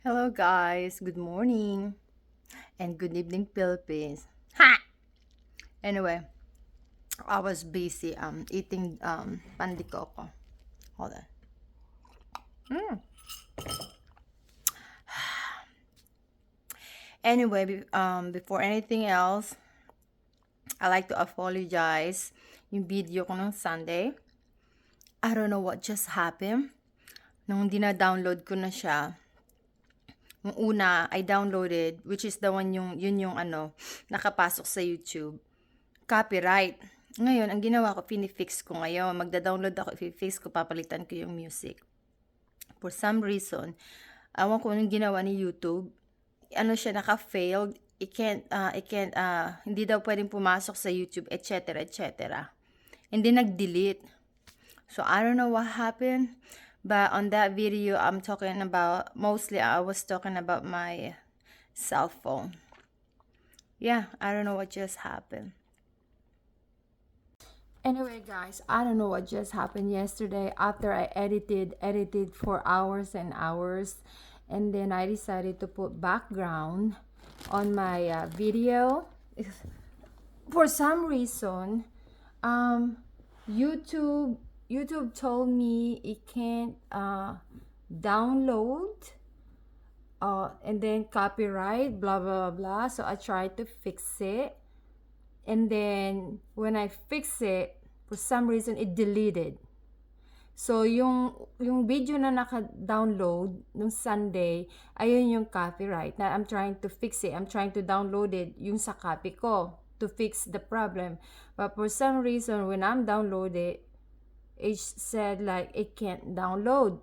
Hello guys, good morning and good evening Philippines. Ha! Anyway, I was busy eating pandikoko. Hold on. Mm. Anyway, before anything else, I like to apologize yung video ko ng Sunday. I don't know what just happened. Nung dina-download ko na siya, yung una I downloaded, which is the one yun yung nakapasok sa YouTube. Copyright. Ngayon, ang ginawa ko, pinifix ko ngayon. Magda-download ako, i-fix ko, papalitan ko yung music. For some reason, awan ko anong ginawa ni YouTube. Siya, naka-failed. Hindi daw pwedeng pumasok sa YouTube, etc., etc. Hindi nag-delete. So, I don't know what happened. But on that video, mostly I was talking about my cell phone. Yeah, I don't know what just happened. Anyway, guys, I don't know what just happened yesterday after I edited for hours and hours, and then I decided to put background on my video. For some reason, YouTube told me it can't download and then copyright, blah blah blah. So I tried to fix it. And then, when I fix it, for some reason, it deleted. So, yung video na naka-download nung Sunday, ayun yung copyright. Now, I'm trying to fix it. I'm trying to download it yung sa copy ko to fix the problem. But for some reason, when I'm downloaded, it said like, it can't download.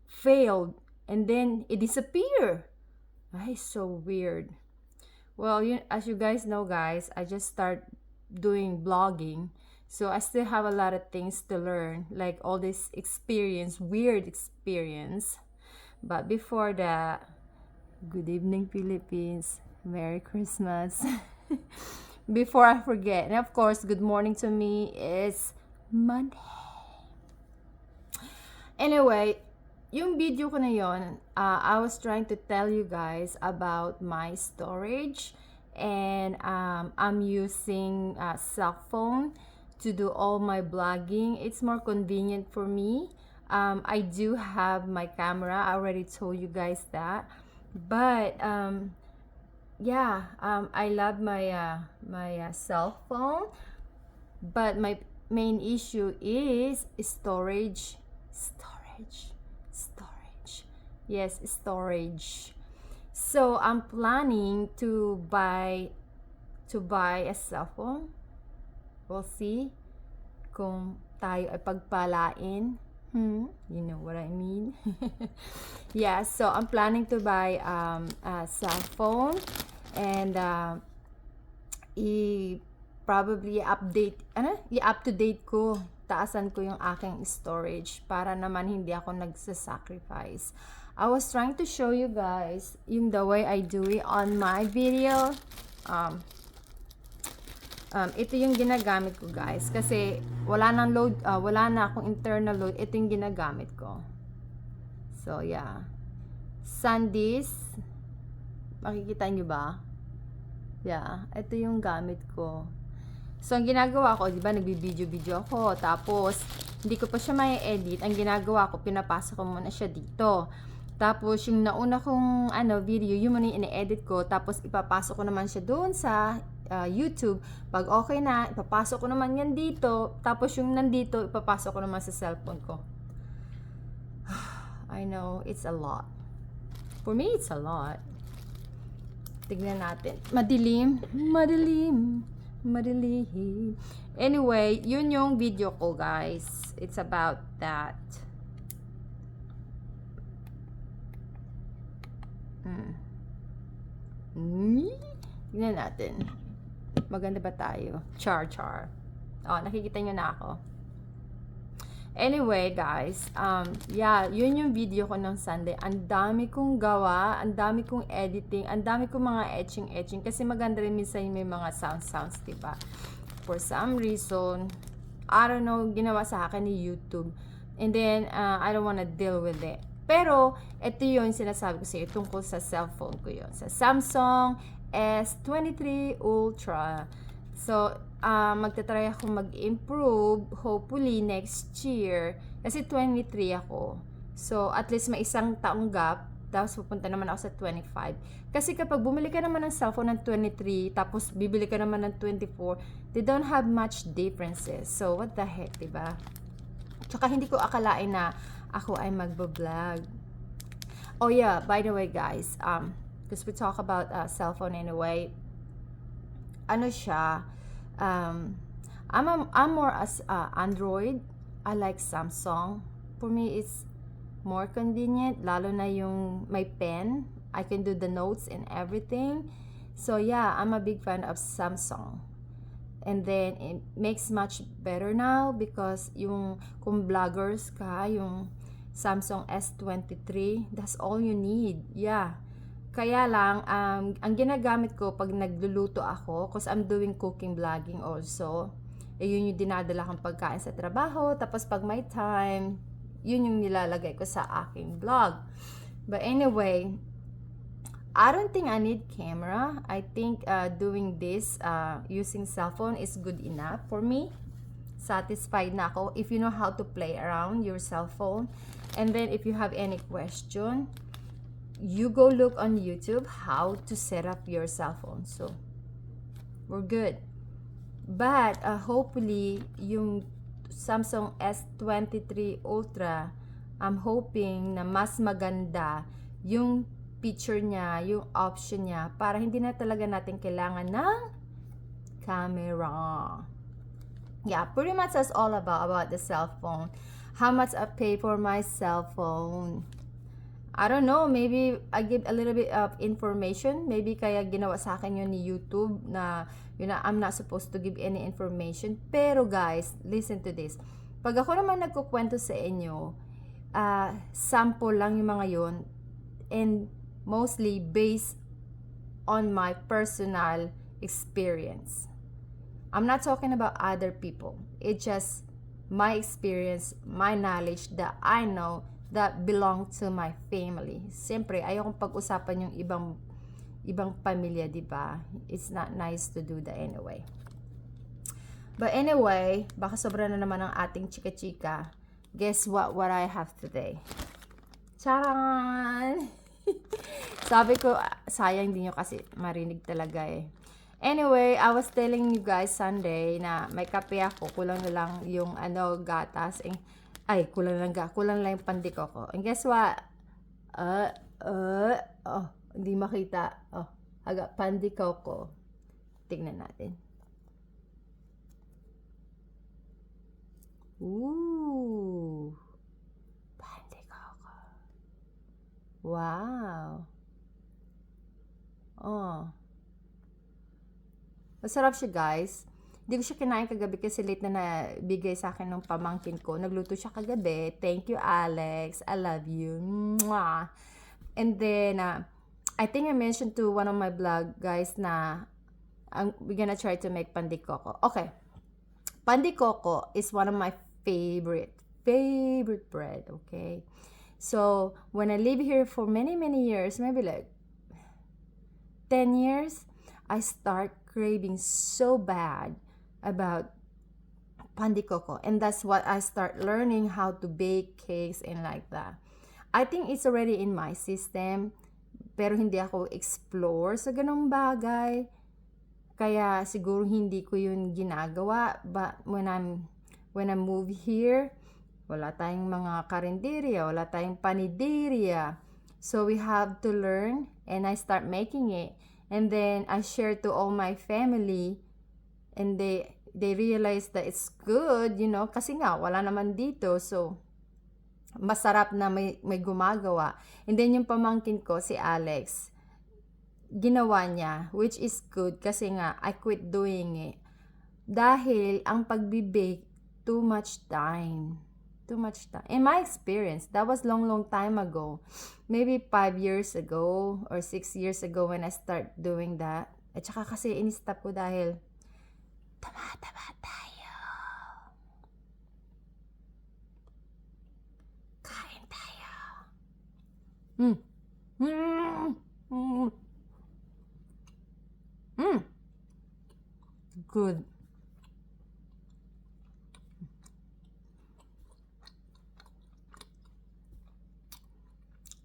Failed. And then, it disappeared. Ay, so weird. Well, as you guys know, guys, I just start doing blogging. So I still have a lot of things to learn, like all this weird experience. But before that, good evening, Philippines. Merry Christmas. Before I forget, and of course, good morning to me is Monday. Anyway, yung video ko na yon, I was trying to tell you guys about my storage, and I'm using a cell phone to do all my blogging. It's more convenient for me. I do have my camera. I already told you guys that, but I love my cell phone, but my main issue is storage. Yes, storage. So I'm planning to buy a cell phone. We'll see kung tayo ay pagpalain. You know what I mean? Yeah, so I'm planning to buy a cell phone, and probably i-up-to-date ko, taasan ko yung aking storage para naman hindi ako nagsasacrifice. I was trying to show you guys the way I do it on my video. Ito yung ginagamit ko, guys, kasi wala na akong internal load. Ito yung ginagamit ko. So yeah, SanDisk, makikita nyo ba? Yeah, ito yung gamit ko. So, ang ginagawa ko, di ba, nagbibideo ako. Tapos, hindi ko pa siya may edit. Ang ginagawa ko, pinapasa ko muna siya dito. Tapos, yung nauna kong video, yung muna yung ine-edit ko. Tapos, ipapasok ko naman siya doon sa YouTube. Pag okay na, ipapasok ko naman yan dito. Tapos, yung nandito, ipapasok ko naman sa cellphone ko. I know, it's a lot. For me, it's a lot. Tignan natin. Madilim. Anyway, yun yung video ko, guys. It's about that. Tignan natin. Maganda ba tayo? Char. Oh, nakikita nyo na ako. Anyway, guys, yun yung video ko ng Sunday. Ang dami kong gawa, ang dami kong editing, ang dami kong mga etching, kasi maganda rin minsan may mga sounds, diba? For some reason, I don't know, ginawa sa akin ni YouTube. And then, I don't wanna deal with it. Pero, ito yung sinasabi ko sa iyo tungkol sa cellphone ko yun. Sa Samsung S23 Ultra. So, magta-try ako mag-improve, hopefully, next year. Kasi 23 ako. So, at least may isang taong gap. Tapos, pupunta naman ako sa 25. Kasi kapag bumili ka naman ng cellphone ng 23, tapos bibili ka naman ng 24, they don't have much differences. So, what the heck, diba? Tsaka hindi ko akalain na ako ay magbablog. Oh yeah, by the way guys, because we talk about cellphone anyway, ano siya, I'm more as Android. I like Samsung. For me, it's more convenient, lalo na yung may pen. I can do the notes and everything. So yeah, I'm a big fan of Samsung. And then, it makes much better now because yung, kung vloggers ka, yung Samsung S23, that's all you need. Yeah. Kaya lang, ang ginagamit ko pag nagluluto ako, because I'm doing cooking vlogging also, yun yung dinadala kong pagkain sa trabaho. Tapos pag may time, yun yung nilalagay ko sa aking vlog. But anyway, I don't think I need camera. I think doing this using cell phone is good enough for me. Satisfied na ako if you know how to play around your cell phone. And then if you have any question, you go look on YouTube how to set up your cell phone. So, we're good. But hopefully, yung Samsung S23 Ultra, I'm hoping na mas maganda yung picture niya, yung option niya, para hindi na talaga natin kailangan ng camera. Yeah, pretty much that's all about the cell phone. How much I pay for my cell phone? I don't know, maybe I give a little bit of information. Maybe kaya ginawa sa akin yun ni YouTube na, I'm not supposed to give any information. Pero guys, listen to this. Pag ako naman nagkukwento sa inyo, sample lang yung mga yun, and mostly based on my personal experience. I'm not talking about other people. It's just my experience, my knowledge that I know that belong to my family. Siyempre, ayokong pag-usapan yung ibang pamilya, di ba? It's not nice to do that anyway. But anyway, baka sobra na naman ang ating chika-chika. Guess what I have today? Charan! Sabi ko, sayang din nyo kasi marinig talaga eh. Anyway, I was telling you guys Sunday na may kape ako, kulang na lang yung gatas. Kulang lang yung pandiko ko. And guess what? Hindi makita. Pandiko ko. Tignan natin. Ooh. Pandiko ko. Wow. Masarap siya guys. Hindi ko siya kinain kagabi kasi late na nabigay sa akin ng pamangkin ko. Nagluto siya kagabi. Thank you, Alex. I love you. Mwah. And then, I think I mentioned to one of my vlog guys na we're gonna try to make pandikoko. Okay. Pandikoko is one of my favorite bread. Okay. So, when I live here for many years, maybe like 10 years, I start craving so bad about pandikoko, and that's what I start learning how to bake cakes and like that. I think it's already in my system, pero hindi ako explore sa ganong bagay, kaya siguro hindi ko yun ginagawa. But when I move here, wala tayong mga karinderya, wala tayong paniderya, so we have to learn, and I start making it. And then I share to all my family, and they realize that it's good, kasi nga wala naman dito, so masarap na may gumagawa. And then yung pamangkin ko, si Alex, ginawa niya, which is good kasi nga I quit doing it. Dahil ang pagbibake, too much time. In my experience, that was long time ago. Maybe 5 years ago or 6 years ago when I start doing that. At saka kasi in-stop ko dahil tumataba tayo. Kain tayo. Mm. Mm. Mm. Mm. Good.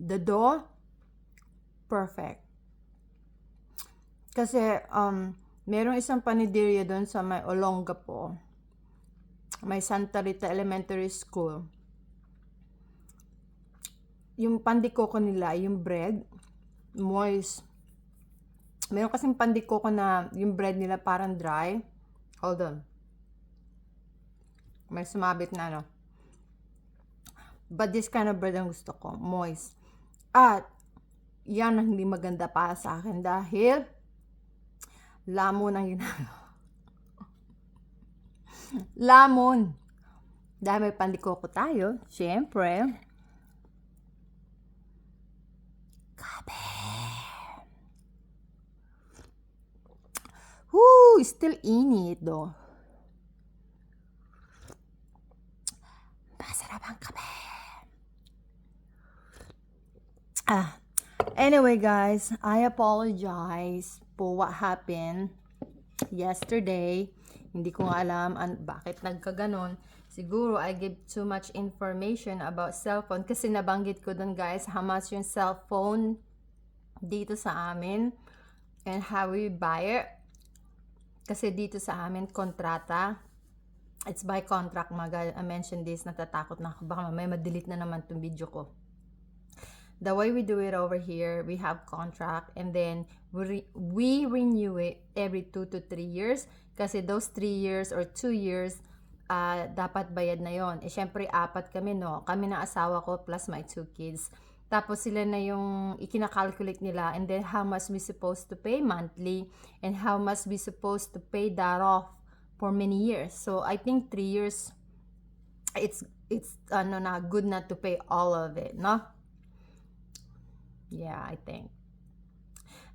The dough, perfect. Kasi, merong isang paniderya doon sa may Olongapo, may Santa Rita Elementary School. Yung pandikoko nila, yung bread, moist. Meron kasing pandikoko na yung bread nila parang dry. Hold on. May sumabit na, no? But this kind of bread ang gusto ko, moist. At, yan ang hindi maganda para sa akin dahil lamon ang ginagawa. Lamon. Dahil may pandikoko tayo, syempre. Kape. Woo! Still init, though. Masarap ang kape. Anyway, guys, I apologize for what happened yesterday. Hindi ko nga alam bakit nagkaganon. Siguro I give too much information about cellphone kasi nabanggit ko dun, guys, how much yung cellphone dito sa amin and how we buy it. Kasi dito sa amin kontrata. It's by contract, mga I mentioned this, natatakot na ako. Baka mamaya ma-delete na naman tong video ko. The way we do it over here, we have contract and then we renew it every 2 to 3 years. Kasi those 3 years or 2 years, dapat bayad na yon. Syempre, 4 kami, no? Kami na asawa ko plus my 2 kids. Tapos sila na yung ikina-calculate nila and then how much we supposed to pay monthly and how much we supposed to pay that off for many years. So, I think 3 years, it's good not to pay all of it, no? Yeah, I think.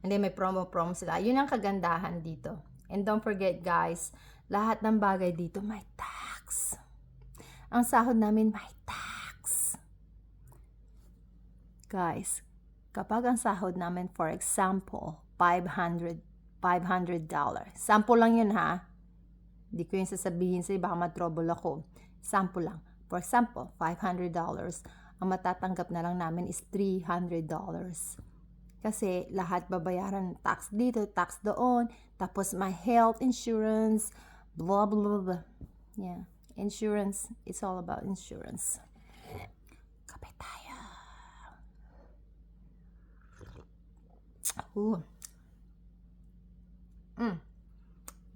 And then may promo sila. Yun ang kagandahan dito. And don't forget, guys, lahat ng bagay dito may tax. Ang sahod namin may tax. Guys, kapag ang sahod namin, for example, $500. Sample lang yun, ha? Hindi ko yung sasabihin sa'yo, baka matrouble ako. Sample lang. For example, $500. Ang matatanggap na lang namin is $300. Kasi lahat babayaran, tax dito, tax doon, tapos my health insurance, blah, blah, blah. Yeah, insurance, it's all about insurance. Kape tayo. Ooh.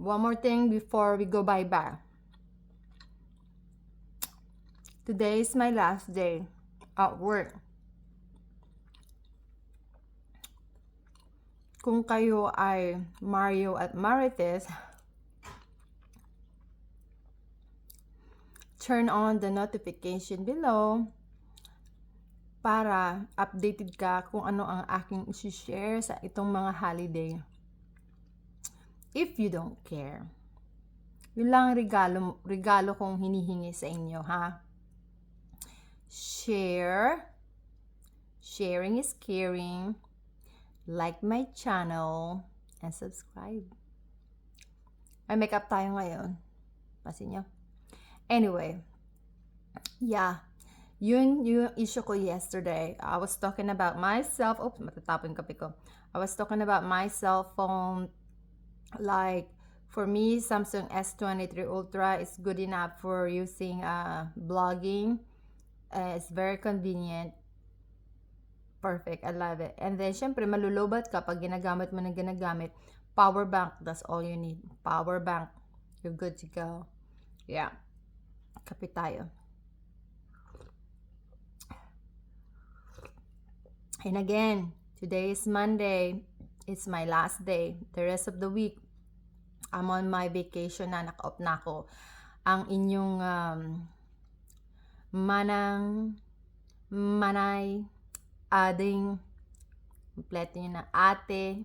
One more thing before we go bye-bye. Today is my last day at work. Kung kayo ay Mario at Marites, turn on the notification below para updated ka kung ano ang aking isi-share sa itong mga holiday. If you don't care. Yun lang regalo kong hinihingi sa inyo, ha? Share. Sharing is caring. Like my channel. And subscribe. May makeup tayo ngayon. Pasin nyo. Anyway. Yeah. Yun yung issue ko yesterday. I was talking about myself. Oops, matatapon yung kape ko. I was talking about my cell phone. Like, for me, Samsung S23 Ultra is good enough for using blogging. It's very convenient. Perfect. I love it. And then, syempre, malulobat ka pag ginagamit mo ng ginagamit. Power bank. That's all you need. Power bank. You're good to go. Yeah. Kape tayo. And again, today is Monday. It's my last day. The rest of the week, I'm on my vacation na. Naka-off na ako. Ang inyong manay, ading, kompleto nyo na, ate,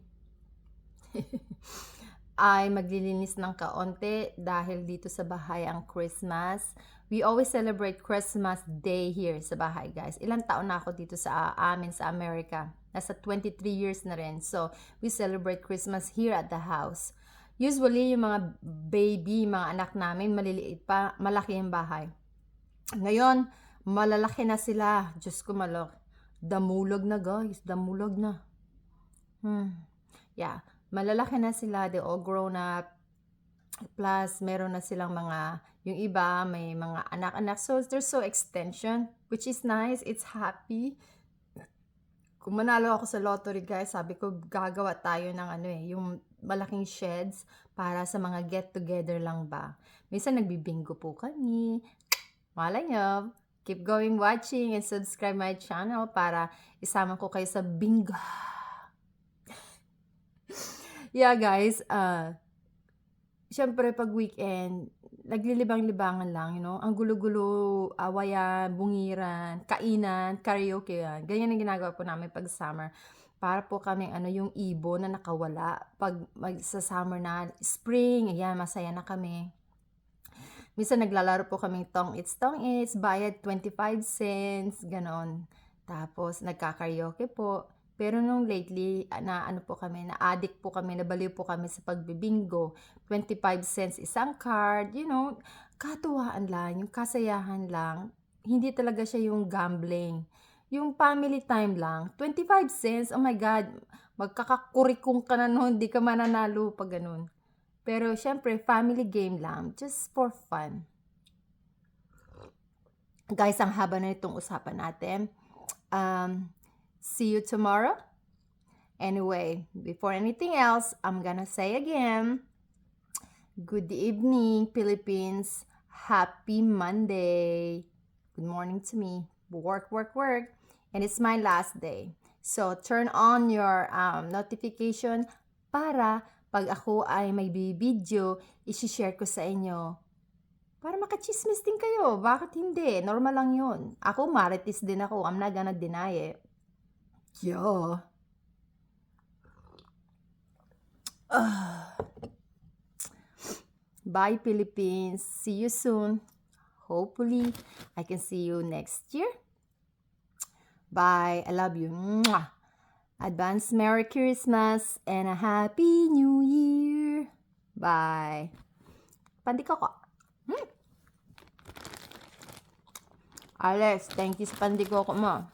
ay maglilinis ng kaonte dahil dito sa bahay ang Christmas. We always celebrate Christmas Day here sa bahay, guys. Ilang taon na ako dito sa amin sa America. Nasa 23 years na rin. So, we celebrate Christmas here at the house. Usually, yung mga baby, mga anak namin, maliliit pa, malaki yung bahay. Ngayon, malalaki na sila. Diyos ko, damulog na, guys. Damulog na. Yeah. Malalaki na sila. They all grown up. Plus, meron na silang mga, yung iba, may mga anak-anak. So, there's so extension, which is nice. It's happy. Kung manalo ako sa lottery, guys, sabi ko, gagawa tayo ng yung malaking sheds para sa mga get-together lang ba. Minsan, nagbibingo po kami. Malay nyo. Keep going watching and subscribe my channel para isama ko kayo sa bingo. Yeah, guys, siyempre, pag weekend, naglilibang-libangan lang, ang gulo-gulo, awayan, bungiran, kainan, karaoke yan. Ganyan ang ginagawa po namin pag summer. Para po kaming yung ibon na nakawala. Pag sa summer na, spring, ayan, masaya na kami. Minsan naglalaro po kaming tong-its, bayad 25 cents, ganon. Tapos, nagka-karaoke po. Pero nung lately, na-addict po kami, nabaliw po kami sa pagbibingo. 25 cents isang card, katuwaan lang, yung kasayahan lang. Hindi talaga siya yung gambling. Yung family time lang, 25 cents, oh my God, magkakakurikong ka na noon, hindi ka mananalo pag ganun. Pero syempre, family game lang, just for fun. Guys, ang haba na itong usapan natin. See you tomorrow. Anyway, before anything else, I'm gonna say again, good evening, Philippines. Happy Monday. Good morning to me. Work, work, work. And it's my last day. So, turn on your notification para pag ako ay may video, isi-share ko sa inyo. Para makachismis din kayo. Bakit hindi? Normal lang yun. Ako, marites din ako. I'm not gonna deny it. Yeah. Bye, Philippines. See you soon. Hopefully, I can see you next year. Bye. I love you. Mwah. Advance Merry Christmas and a Happy New Year. Bye. Pandikoko. Alex, thank you sa pandikoko mo.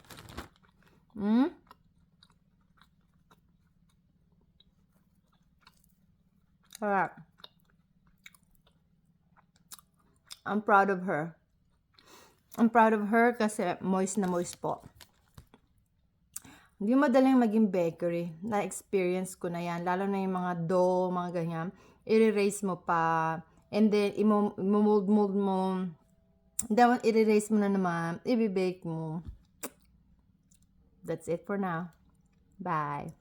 Sarap. I'm proud of her. I'm proud of her kasi moist na moist po. Hindi madaling maging bakery. Na-experience ko na yan. Lalo na yung mga dough, mga ganyan. I-erase mo pa. And then, i-mold mo. Then, i-erase mo na naman. I-bake mo. That's it for now. Bye.